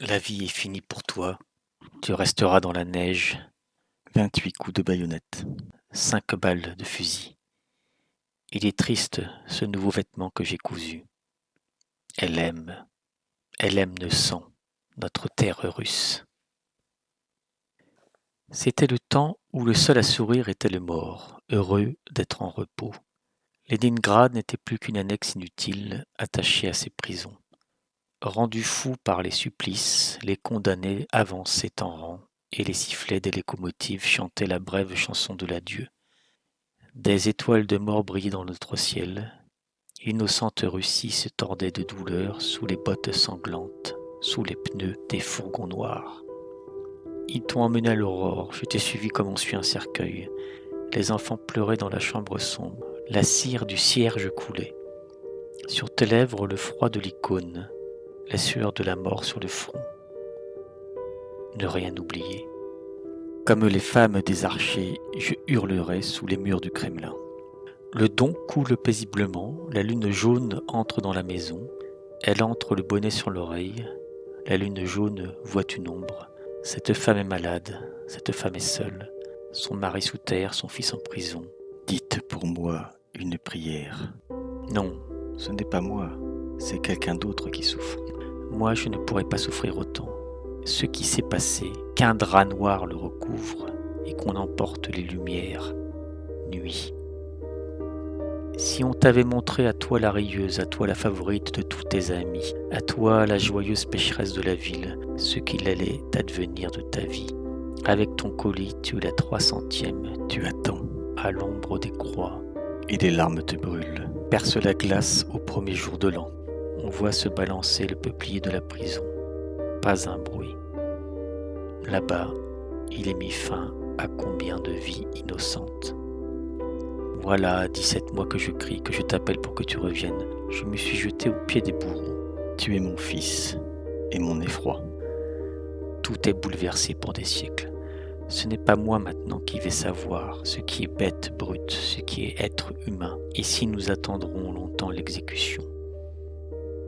La vie est finie pour toi, tu resteras dans la neige. 28 coups de baïonnette, 5 balles de fusil. Il est triste, ce nouveau vêtement que j'ai cousu. Elle aime, elle aime le sang, notre terre russe. C'était le temps où le seul à sourire était le mort, heureux d'être en repos. Leningrad n'était plus qu'une annexe inutile, attachée à ses prisons. Rendus fous par les supplices, les condamnés avançaient en rang, et les sifflets des locomotives chantaient la brève chanson de l'adieu. Des étoiles de mort brillaient dans notre ciel. L'innocente Russie se tordait de douleur sous les bottes sanglantes, sous les pneus des fourgons noirs. Ils t'ont emmené à l'aurore, je t'ai suivi comme on suit un cercueil. Les enfants pleuraient dans la chambre sombre, la cire du cierge coulait. Sur tes lèvres le froid de l'icône, la sueur de la mort sur le front. Ne rien oublier. Comme les femmes des archers, je hurlerai sous les murs du Kremlin. Le Don coule paisiblement, la lune jaune entre dans la maison, elle entre le bonnet sur l'oreille, la lune jaune voit une ombre. Cette femme est malade, cette femme est seule, son mari sous terre, son fils en prison. Dites pour moi une prière. Non, ce n'est pas moi, c'est quelqu'un d'autre qui souffre. Moi, je ne pourrais pas souffrir autant. Ce qui s'est passé, qu'un drap noir le recouvre et qu'on emporte les lumières, nuit. Si on t'avait montré à toi la rieuse, à toi la favorite de tous tes amis, à toi la joyeuse pécheresse de la ville, ce qu'il allait advenir de ta vie. Avec ton colis, tu es la 300e, tu attends, à l'ombre des croix, et des larmes te brûlent. Perce la glace au premier jour de l'an. On voit se balancer le peuplier de la prison. Pas un bruit. Là-bas, il est mis fin à combien de vies innocentes. Voilà 17 mois que je crie, que je t'appelle pour que tu reviennes. Je me suis jeté aux pieds des bourreaux. Tu es mon fils et mon effroi. Tout est bouleversé pour des siècles. Ce n'est pas moi maintenant qui vais savoir ce qui est bête, brute, ce qui est être humain. Et si nous attendrons longtemps l'exécution.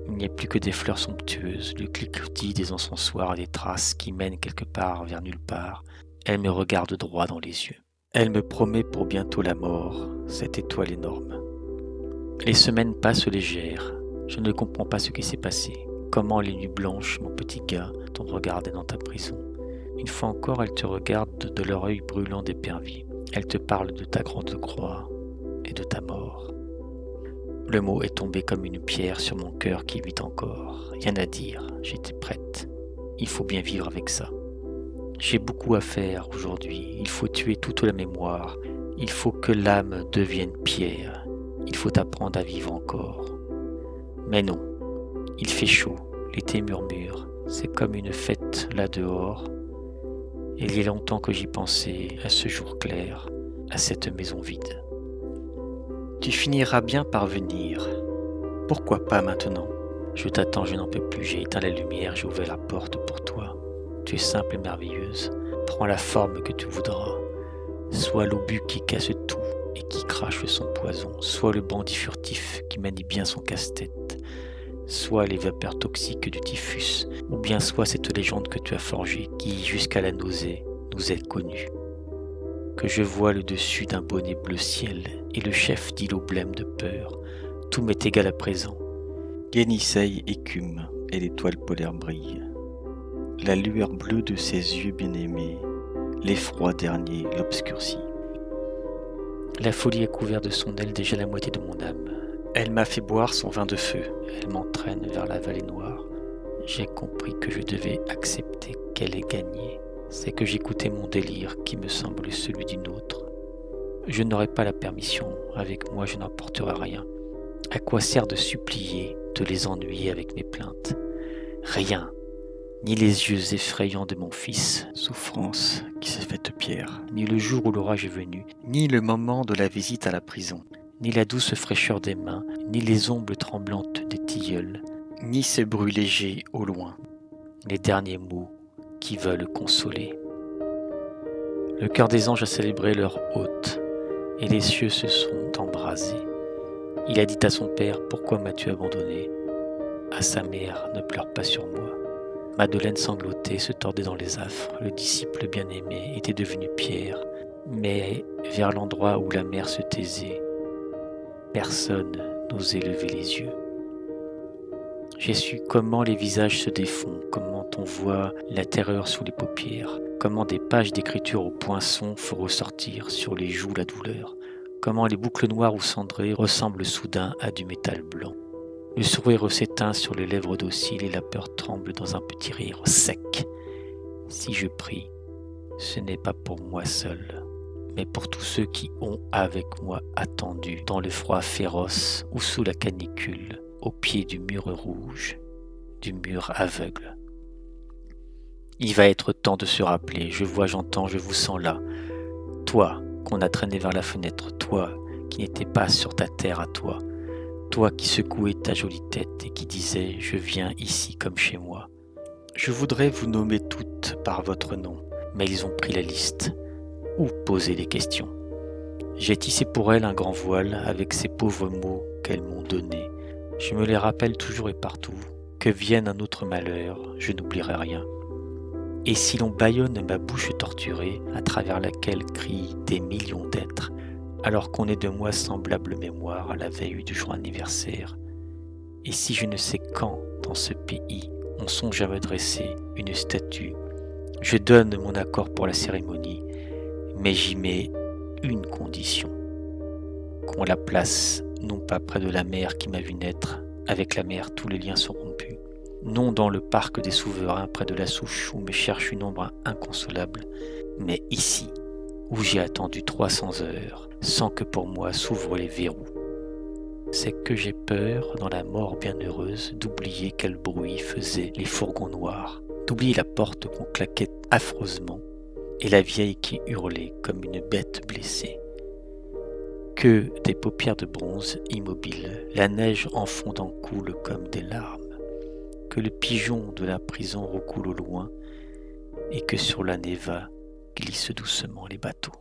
Il n'y a plus que des fleurs somptueuses, le cliquetis des encensoirs, des traces qui mènent quelque part vers nulle part. Elle me regarde droit dans les yeux. Elle me promet pour bientôt la mort, cette étoile énorme. Les semaines passent légères. Je ne comprends pas ce qui s'est passé. Comment les nuits blanches, mon petit gars, t'ont regardé dans ta prison. Une fois encore, elle te regarde de leur œil brûlant d'épervier. Elle te parle de ta grande croix et de ta mort. Le mot est tombé comme une pierre sur mon cœur qui vit encore. Rien à dire, j'étais prête. Il faut bien vivre avec ça. J'ai beaucoup à faire aujourd'hui. Il faut tuer toute la mémoire. Il faut que l'âme devienne pierre. Il faut apprendre à vivre encore. Mais non, il fait chaud. L'été murmure. C'est comme une fête là dehors. Il y a longtemps que j'y pensais, à ce jour clair, à cette maison vide. Tu finiras bien par venir. Pourquoi pas maintenant? Je t'attends, je n'en peux plus. J'ai éteint la lumière, j'ai ouvert la porte pour toi. Tu es simple et merveilleuse. Prends la forme que tu voudras. Sois l'obus qui casse tout et qui crache son poison. Sois le bandit furtif qui manie bien son casse-tête. Sois les vapeurs toxiques du typhus. Ou bien sois cette légende que tu as forgée qui, jusqu'à la nausée, nous est connue. Que je voie le dessus d'un bonnet bleu ciel et le chef d'îlot blême de peur. Tout m'est égal à présent. Yenisei écume et l'étoile polaire brille. La lueur bleue de ses yeux bien-aimés, l'effroi dernier l'obscurcit. La folie a couvert de son aile déjà la moitié de mon âme. Elle m'a fait boire son vin de feu, elle m'entraîne vers la vallée noire. J'ai compris que je devais accepter qu'elle ait gagné. C'est que j'écoutais mon délire qui me semble celui d'une autre. Je n'aurai pas la permission, avec moi je n'emporterai rien. À quoi sert de supplier, de les ennuyer avec mes plaintes? Rien. Ni les yeux effrayants de mon fils, souffrance qui s'est faite pierre, ni le jour où l'orage est venu, ni le moment de la visite à la prison, ni la douce fraîcheur des mains, ni les ombres tremblantes des tilleuls, ni ce bruit léger au loin, les derniers mots qui veulent consoler. Le cœur des anges a célébré leur hôte, et les cieux se sont embrasés. Il a dit à son père, pourquoi m'as-tu abandonné? À sa mère, ne pleure pas sur moi. Madeleine sanglotait, se tordait dans les affres. Le disciple bien-aimé était devenu pierre, mais vers l'endroit où la mer se taisait, personne n'osait lever les yeux. J'ai su comment les visages se défont, comment on voit la terreur sous les paupières, comment des pages d'écriture au poinçon font ressortir sur les joues la douleur, comment les boucles noires ou cendrées ressemblent soudain à du métal blanc. Le sourire s'éteint sur les lèvres dociles et la peur tremble dans un petit rire sec. Si je prie, ce n'est pas pour moi seul, mais pour tous ceux qui ont avec moi attendu dans le froid féroce ou sous la canicule, au pied du mur rouge, du mur aveugle. Il va être temps de se rappeler, je vois, j'entends, je vous sens là. Toi qu'on a traîné vers la fenêtre, toi qui n'étais pas sur ta terre à toi, toi qui secouais ta jolie tête et qui disais « Je viens ici comme chez moi ». Je voudrais vous nommer toutes par votre nom, mais ils ont pris la liste ou posé des questions. J'ai tissé pour elles un grand voile avec ces pauvres mots qu'elles m'ont donnés. Je me les rappelle toujours et partout. Que vienne un autre malheur, je n'oublierai rien. Et si l'on bâillonne ma bouche torturée, à travers laquelle crient des millions d'êtres, alors qu'on est de moi semblable mémoire à la veille du jour anniversaire, et si je ne sais quand, dans ce pays, on songe à me dresser une statue, je donne mon accord pour la cérémonie, mais j'y mets une condition. Qu'on la place non pas près de la mer qui m'a vu naître, avec la mer tous les liens sont rompus, non dans le parc des souverains près de la souche où me cherche une ombre inconsolable, mais ici, où j'ai attendu 300 heures, sans que pour moi s'ouvrent les verrous. C'est que j'ai peur, dans la mort bienheureuse, d'oublier quel bruit faisaient les fourgons noirs, d'oublier la porte qu'on claquait affreusement, et la vieille qui hurlait comme une bête blessée. Que des paupières de bronze immobiles, la neige en fondant coule comme des larmes, que le pigeon de la prison recoule au loin, et que sur la Neva glissent doucement les bateaux.